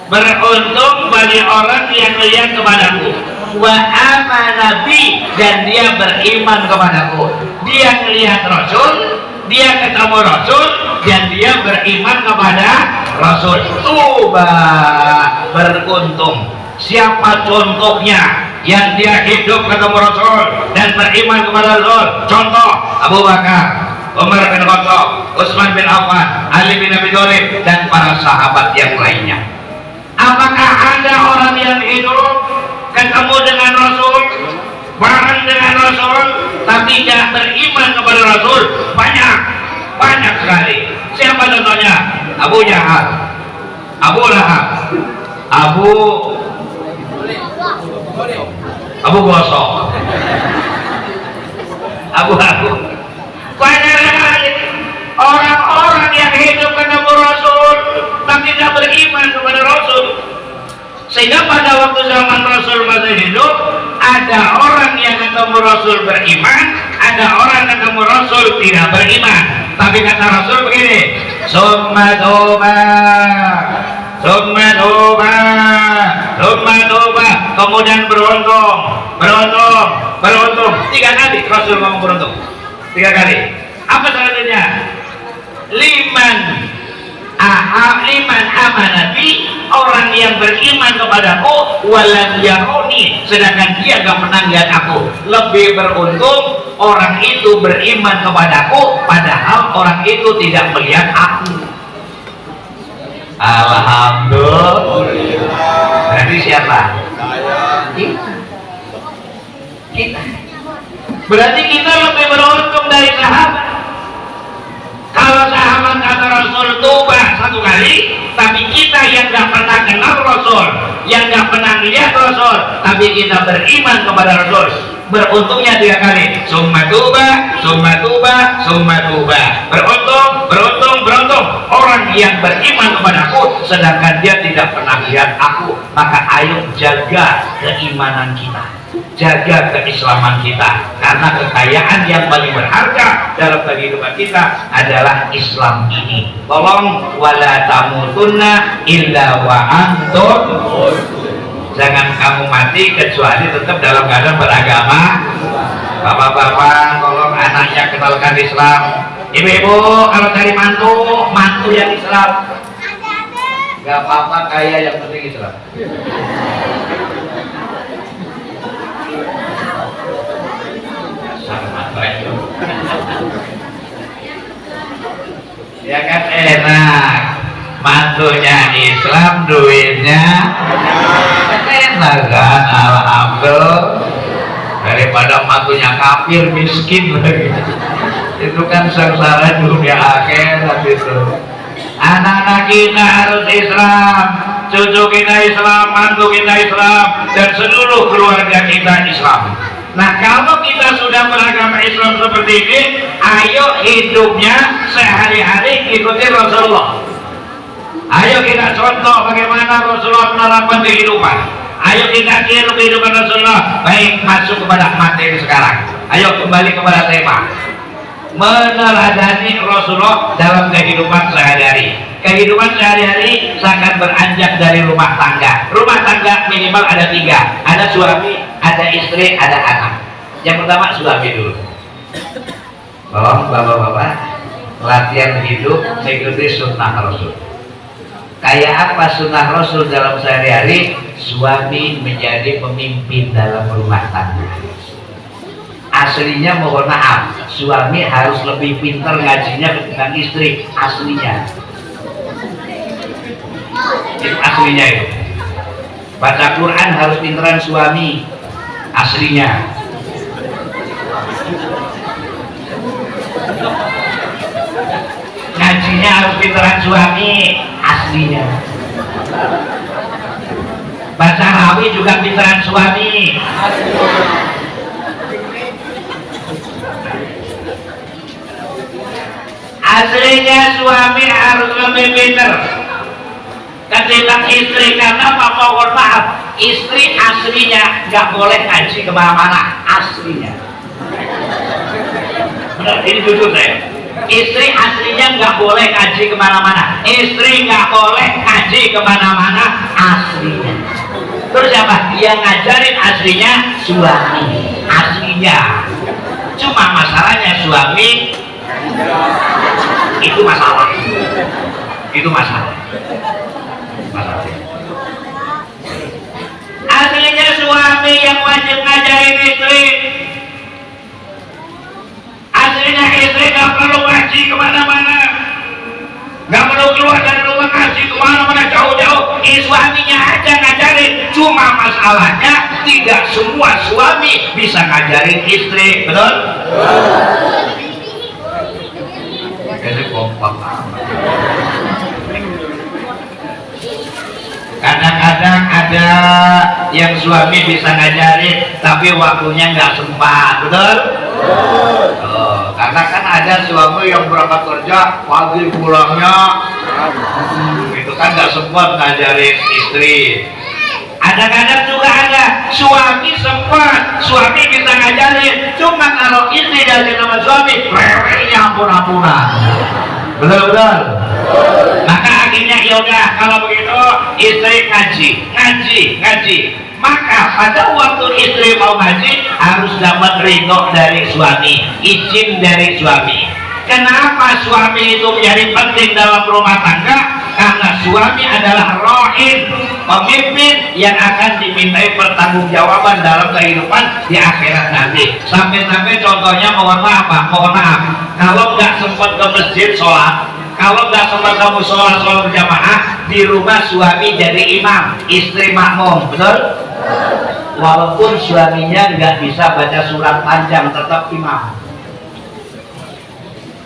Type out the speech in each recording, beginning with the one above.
beruntung bagi orang yang lihat kepadaku. Wa amana bi, dan dia beriman kepadaku. Dia melihat Rasul, dia ketemu Rasul, dan dia beriman kepada Rasul. Tuba, beruntung. Siapa contohnya yang dia hidup ketemu Rasul dan beriman kepada Rasul? Contoh Abu Bakar, Umar bin Khattab, Utsman bin Affan, Ali bin Abi Thalib, dan para sahabat yang lainnya. Apakah ada orang yang hidup ketemu dengan Rasul, bareng dengan Rasul, tapi tidak beriman kepada Rasul? Banyak sekali. Siapa contohnya? Abu Jahal, Abu Lahab, Abu Gosok, Abu. Banyak sekali orang-orang yang hidup ketemu Rasul tapi tidak beriman kepada Rasul. Sehingga pada waktu zaman Rasul masih hidup, ada orang yang ketemu Rasul beriman, ada orang yang ketemu Rasul tidak beriman. Tapi kata Rasul begini, summa toba, summa toba, summa toba, kemudian beruntung. 3 kali Rasul ngomong beruntung. 3 kali. Apa selanjutnya? Liman amanati, orang yang beriman kepadaku, walam yaruni, sedangkan dia gak pernah lihat aku. Lebih beruntung orang itu beriman kepadaku, padahal orang itu tidak melihat aku. Alhamdulillah. Berarti siapa? Kita. Berarti kita lebih beruntung dari sahabat. Kalau sahabat kata Rasul toba 1 kali, tapi kita yang gak pernah kenal Rasul, yang gak pernah lihat Rasul, tapi kita beriman kepada Rasul, beruntungnya 3 kali. Summa toba, summa toba, summa toba. Beruntung orang yang beriman kepadaku, sedangkan dia tidak pernah lihat aku. Maka ayo jaga keimanan kita, jaga keislaman kita, karena kekayaan yang paling berharga dalam kehidupan kita adalah Islam ini. Tolong, wala tamutunna illa wa antum, jangan kamu mati kecuali tetap dalam keadaan beragama. Bapak-bapak, tolong anaknya kenalkan Islam. Ibu-ibu, kalau cari mantu yang Islam, gak apa-apa, kaya yang penting Islam. Ya kan enak, mantunya Islam, duitnya enak kan, alhamdulillah. Daripada mantunya kafir miskin lagi, itu kan sengsara dunia akhirat itu. Anak-anak kita harus Islam, cucu kita Islam, mantu kita Islam, dan seluruh keluarga kita Islam. Nah, kalau kita sudah beragama Islam seperti ini, ayo hidupnya sehari-hari ikuti Rasulullah. Ayo kita contoh bagaimana Rasulullah menerapkan kehidupan. Ayo kita tiru kehidupan Rasulullah. Baik, masuk kepada materi sekarang. Ayo kembali kepada tema, meneladani Rasulullah dalam kehidupan sehari-hari. Kehidupan sehari-hari sangat beranjak dari rumah tangga. Rumah tangga minimal ada 3. Ada suami, ada istri, ada anak. Yang pertama suami dulu. Tolong bapak-bapak, latihan hidup mengikuti sunnah Rasul. Kayak apa sunnah Rasul dalam sehari-hari? Suami menjadi pemimpin dalam rumah tangga. Aslinya mohon maaf, suami harus lebih pintar ngajinya ketimbang istri. Aslinya itu aslinya itu. Baca Quran harus pintaran suami. Aslinya. Ngajinya harus pintaran suami. Aslinya. Baca rawi juga pintaran suami. Aslinya suami harus lebih pintar ketimbang istri. Karena apa? Mohon maaf, istri aslinya nggak boleh ngaji kemana-mana. Aslinya. Benar, ini jujur saya. Istri aslinya nggak boleh ngaji kemana-mana. Istri nggak boleh ngaji kemana-mana aslinya. Terus apa? Yang ngajarin aslinya suami. Aslinya. Cuma masalahnya suami itu masalah. Itu masalah. Aslinya suami yang wajib ngajarin istri. Aslinya istri nggak perlu ngaji kemana-mana, nggak perlu keluar dari rumah ngaji kemana-mana jauh-jauh. Suaminya aja ngajarin. Cuma masalahnya tidak semua suami bisa ngajarin istri, betul? Jadi kompak. Kadang-kadang ada yang suami bisa ngajarin tapi waktunya nggak sempat, betul? Karena kan ada suami yang berangkat kerja pagi pulangnya itu kan nggak sempat ngajarin istri. Kadang-kadang juga ada suami sempat, suami bisa ngajarin, cuma kalau istri dari nama suami rewelnya ampun-ampunan, betul-betul. Maka akhirnya yaudah kalau begitu istri ngaji. Maka pada waktu istri mau ngaji harus dapat ridho dari suami, izin dari suami. Kenapa suami itu menjadi penting dalam rumah tangga? Karena suami adalah rohin, pemimpin yang akan dimintai pertanggungjawaban dalam kehidupan di akhirat nanti. Sampai-sampai contohnya mohon maaf, kalau nggak sempat ke masjid sholat, kalau nggak sempat kamu sholat berjamaah, di rumah suami jadi imam, istri makmum, betul? Walaupun suaminya nggak bisa baca surat panjang, tetap imam.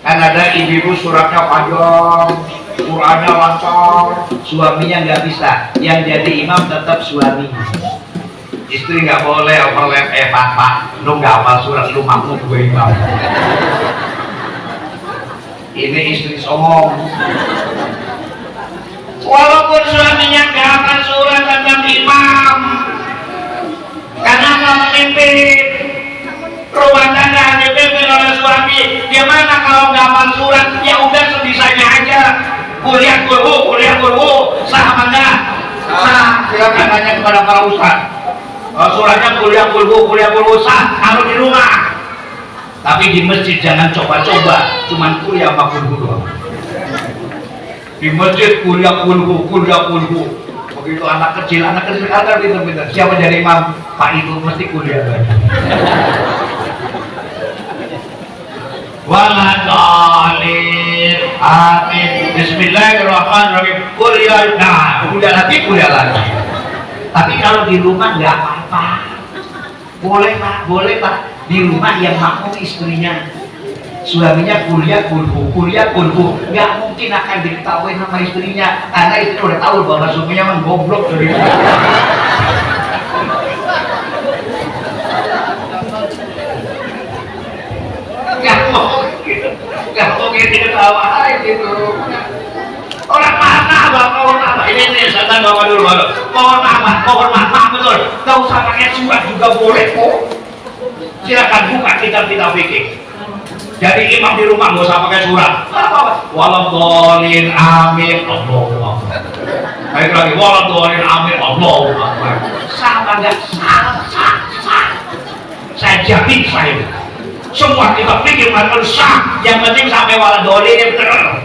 Kan ada ibu-ibu suratnya panjang, Qurannya lancar, suaminya nggak bisa. Yang jadi imam tetap suaminya. Istri nggak boleh overlap, pak, lu nggak hafal surat, lu makmum gue imam. Ini istri somong. Walaupun suaminya nggak hafal surat tetap imam. Karena memimpin rumah tangga dipimpin oleh suami. Gimana kalau nggak hafal surat? Ya udah sebisanya aja. Kuliah guru, sah apa enggak? Sah. Silakan tanya kepada para ustaz. Suratnya kuliah guru sah kalau di rumah. Tapi di masjid jangan coba-coba, cuman kuliah sama guru. Di masjid kuliah guru. Begitu anak kecil ada pintar-pintar. Siapa jadi imam? Pak itu mesti kuliah lagi. Waladhalin, amin. Bismillahirrahmanirrahim. Kuliah lagi. Tapi kalau di rumah nggak apa-apa. Boleh pak. Di rumah yang makmum istrinya, suaminya kuliah kulhu. Nggak mungkin akan diketahui sama istrinya, karena istri udah tahu bahwa suaminya memang goblok dari itu. Nggak mungkin diketahui gitu. Orang mana ini setan bawa dulu. Mohon maaf betul. Nggak usah pakai surat juga boleh kok. Silakan buka kitab fikih. Jadi imam di rumah nggak usah pakai surat. Waladhalin, amin, Allahu Akbar. Baik lagi, waladhalin, amin, Allahu Akbar. Sama nggak? Sah. Saya jamin saya. Semua kitab fikih harus sah. Yang penting sampai waladhalin benar.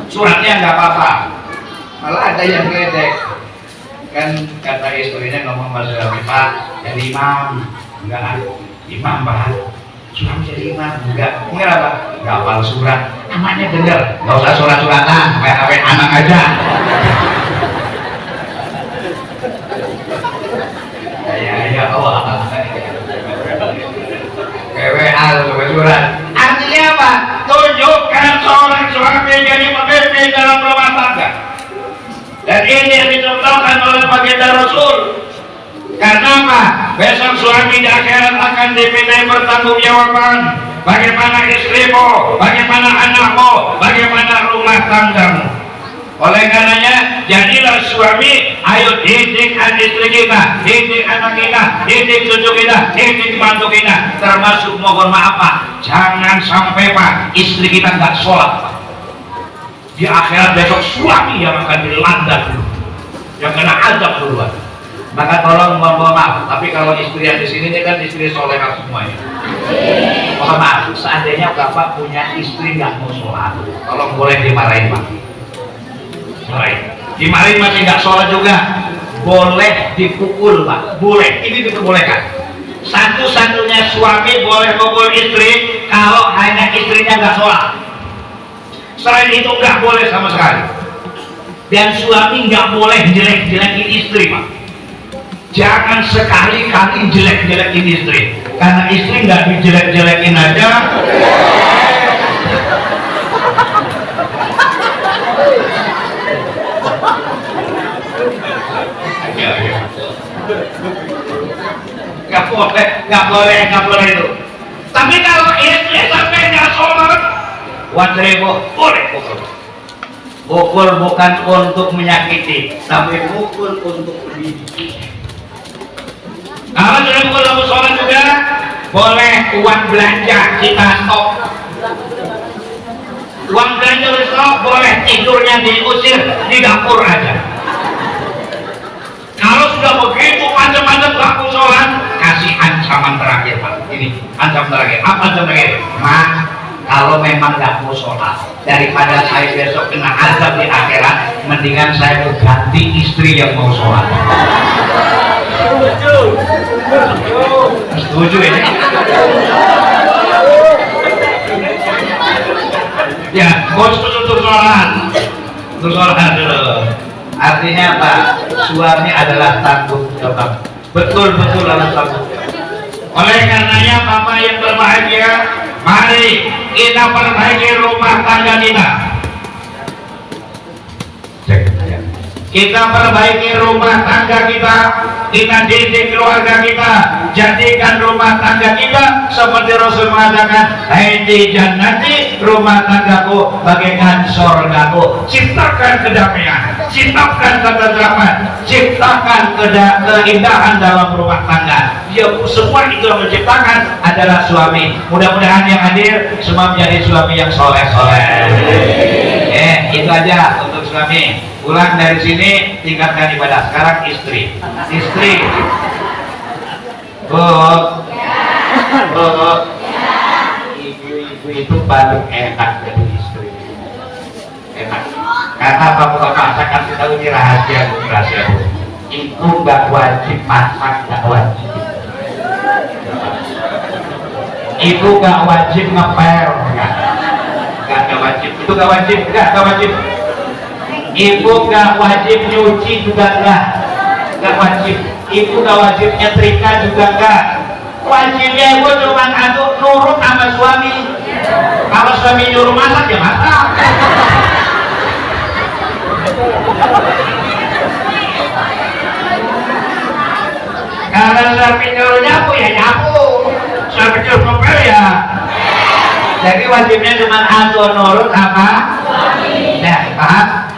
Suratnya nggak apa-apa. Malah ada yang geledek. Kan kata istrinya ngomong sama suami, Pak, jadi imam. Enggak, imam Pak. Suami jadi imam. Enggak apa? Enggak hafal surat. Namanya bener. Enggak usah surat-suratan, kayak anak aja. Ya Allah. Surat. Artinya apa? Tunjukkan seorang suami jadi pemimpin dalam rumah tangga. Dan ini yang dicontohkan oleh baginda Rasul. Karena apa? Besok suami di akhirat akan dimintai pertanggungjawaban. Bagaimana istrimu, bagaimana anakmu, bagaimana rumah tanggamu. Oleh karenanya jadilah suami, ayo didik istri kita, didik anak kita, didik cucu kita, didik mantu kita, termasuk mohon maaf Pak, jangan sampai Pak istri kita nggak sholat Pak. Di akhirat besok suami yang akan dilanda dulu, yang kena azab duluan. Maka tolong mohon maaf, tapi kalau istri yang di sini ini kan istri solehah semuanya. Mohon maaf, seandainya Bapak punya istri nggak mau sholat, tolong boleh dimarahin Pak. Dimarahin masih nggak sholat juga, boleh dipukul Pak, boleh, ini diperbolehkan. Satu-satunya suami boleh pukul istri kalau hanya istrinya nggak sholat. Selain itu nggak boleh sama sekali. Dan suami nggak boleh jelek-jelekin istri Pak. Jangan sekali-kali jelek-jelekin istri, karena istri nggak dijelek-jelekin aja. Nggak boleh itu. Tapi kalau istri sampai nggak sholat, boleh pukul. Pukul bukan untuk menyakiti, tapi pukul untuk mendidik. Kalau sudah pukul lalu sholat juga, boleh uang belanja kita stop. Uang belanja stop, boleh tidurnya diusir di dapur aja. Kalau sudah begitu macam-macam laku sholat, kasih ancaman terakhir Pak. Ini ancaman terakhir. Apa ancaman terakhir? Mak, kalau memang nggak mau sholat, daripada saya besok kena azab di akhirat, mendingan saya mau ganti istri yang mau sholat. Setuju ini? Ya, bos untuk sholat. Untuk sholat dulu. Artinya apa? Suami adalah tanggung jawab. Betul-betul harus tanggung jawab. Oleh karenanya Bapak yang berbahagia, mari kita perbaiki rumah tangga kita. Kita perbaiki rumah tangga kita, kita didik keluarga kita, jadikan rumah tangga kita seperti Rasul mengatakan, "Haiti jannati, rumah tanggaku bagaikan surgaku." Ciptakan kedamaian, ciptakan ketentraman, ciptakan keindahan dalam rumah tangga. Ya, semua itu yang menciptakan adalah suami. Mudah-mudahan yang hadir semua menjadi suami yang soleh-soleh. Itu aja untuk suami. Pulang dari sini tingkatkan ibadah. Sekarang istri. Bu, ibu-ibu itu paling enak jadi istri. Enak. Karena Bapak Kakak kasih tahu ini rahasia Bu. Ibu nggak wajib masak, nggak wajib. Ibu nggak wajib ngepel, nggak wajib. Itu nggak wajib, nggak wajib. Ibu nggak wajib nyuci juga nggak wajib. Ibu nggak wajib nyetrika juga nggak. Wajibnya ibu cuma nurut sama suami. Kalau suami nyuruh masak ya masak. Kalau suami nyuruh nyapu ya nyapu. Suami nyuruh ngepel ya. Jadi wajibnya cuma nurut sama suami. Nah, paham?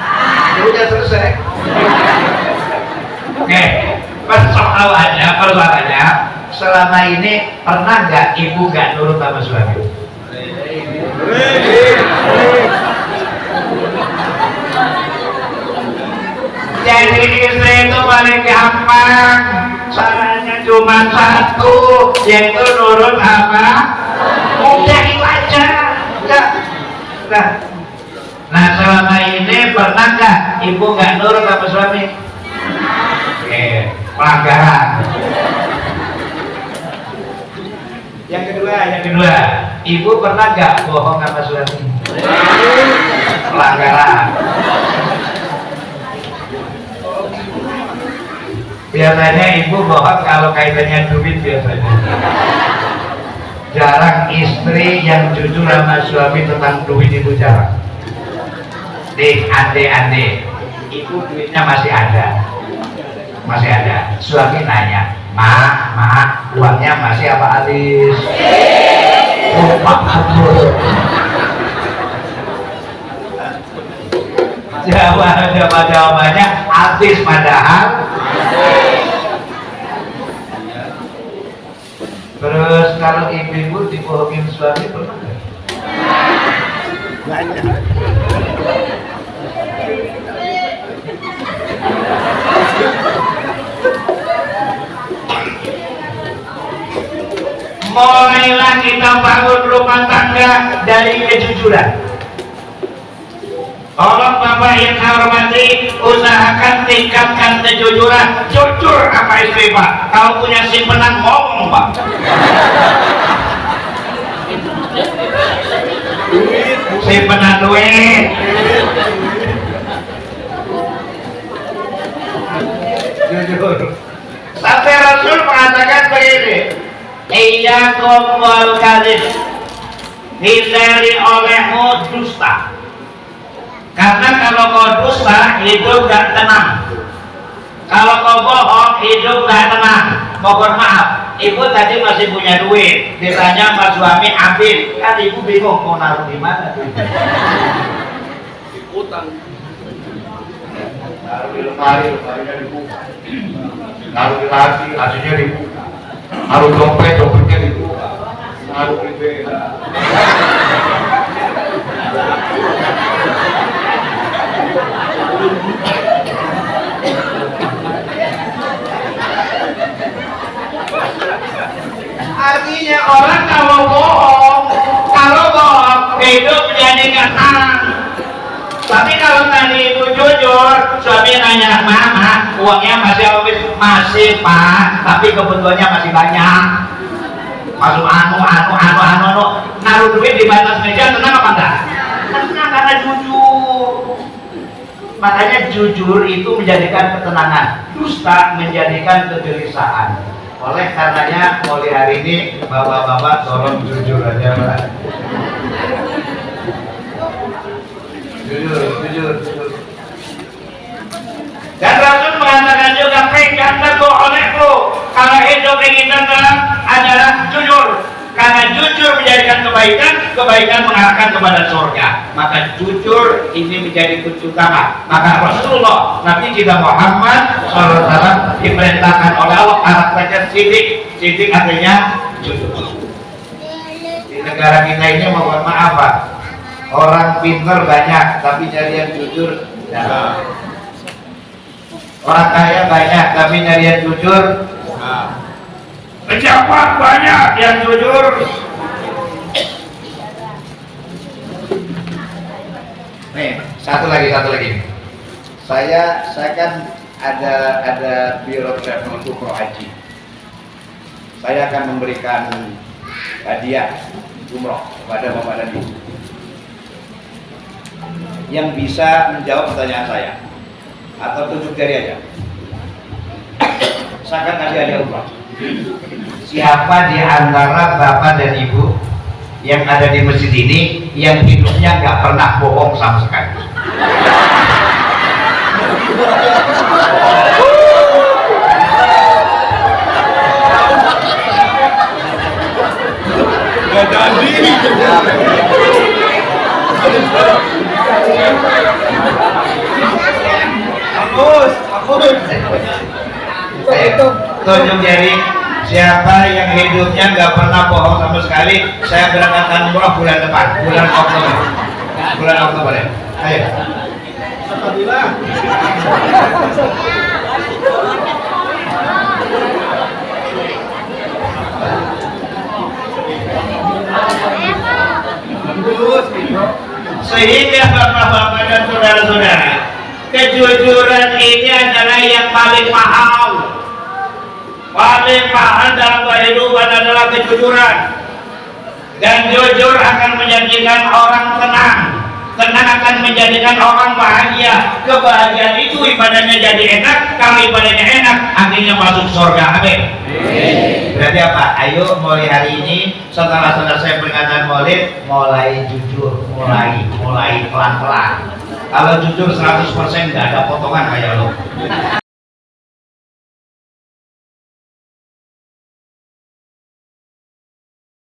Udah selesai. Oke, persoalannya selama ini pernah nggak ibu nggak nurut sama suami? Jadi istri itu paling gampang, caranya cuma satu, yaitu nurut apa? Udah itu aja. Udah. Nah, selama ini pernah nggak ibu nggak nurut sama suami? Pelanggaran. Yang kedua, ibu pernah nggak bohong sama suami? Pelanggaran. Biasanya ibu bohong kalau kaitannya duit biasanya. Jarang istri yang jujur sama suami tentang duit itu jarang. Ande, ibu duitnya masih ada. Suami nanya, Ma, uangnya masih apa habis? Lupa betul. Jawabannya artis padahal. Terus kalau ibu-ibu dibohongin suami pernah nggak? Banyak. Mulailah kita bangun rumah tangga dari kejujuran. Tolong Bapak yang saya hormati, usahakan tingkatkan kejujuran. Jujur apa istri Pak? Kalau punya simpenan ngomong Pak. Simpenan duit. Jujur. Sampai Rasul mengatakan begini, iyyakum wal kadzib, hindari olehmu dusta. Karena kalau kau dusta, hidup gak tenang. Kalau kau bohong, hidup gak tenang. Mohon maaf, ibu tadi masih punya duit, ditanya sama suami ambil, kan ibu bingung mau naruh di mana? Utang. Naruh di lemari, lemarinya dibuka. Naruh di laci, lacinya dibuka. Naruh dompet, dompetnya dibuka. Naruh di beda. Artinya orang kalau bohong hidup jadi nggak tenang. Tapi kalau tadi ibu jujur, suami nanya, mama uangnya masih habis? Masih Pak, tapi kebutuhannya masih banyak. Masuk naruh duit di batas meja, tenang apa enggak? Tenang karena jujur. Makanya jujur itu menjadikan ketenangan, dusta menjadikan kegelisahan. Oleh karenanya mulai hari ini bapak-bapak tolong jujur aja Pak. Jujur. Dan Rasul mengatakan juga pegang teguh olehku kalau hidup ini adalah jujur. Karena jujur menjadikan kebaikan mengarahkan kepada surga. Maka jujur ini menjadi kunci utama. Maka Rasulullah Nabi kita Muhammad SAW diperintahkan oleh Allah karakternya sidik. Sidik artinya jujur. Di negara kita ini mohon maaf Pak, orang pintar banyak tapi nyari yang jujur jarang. Orang kaya banyak tapi nyari yang jujur pejabat banyak yang jujur. Nih, satu lagi. Saya kan ada biro travel umroh haji. Saya akan memberikan hadiah umroh kepada Bapak dan Ibu yang bisa menjawab pertanyaan saya atau tunjuk jari aja. Saya akan kasih hadiah umroh. Siapa di antara Bapak dan Ibu yang ada di masjid ini yang hidupnya nggak pernah bohong sama sekali? Nggak jadi. Hapus. Tunjuk jari. Siapa yang hidupnya nggak pernah bohong sama sekali? Saya berangkatkan umroh bulan depan, bulan Oktober ya. Ayo. Alhamdulillah. Sehingga bapak-bapak dan saudara-saudara, kejujuran ini adalah yang paling mahal. Paling mahal dalam kehidupan adalah kejujuran. Dan jujur akan menjadikan orang tenang. Tenang akan menjadikan orang bahagia. Kebahagiaan itu ibadahnya jadi enak. Kalau ibadahnya enak, akhirnya masuk surga. Amin. Berarti apa? Ayo mulai hari ini setelah selesai peringatan Maulid, mulai jujur, mulai pelan-pelan. Kalau jujur 100% nggak ada potongan kayak lo.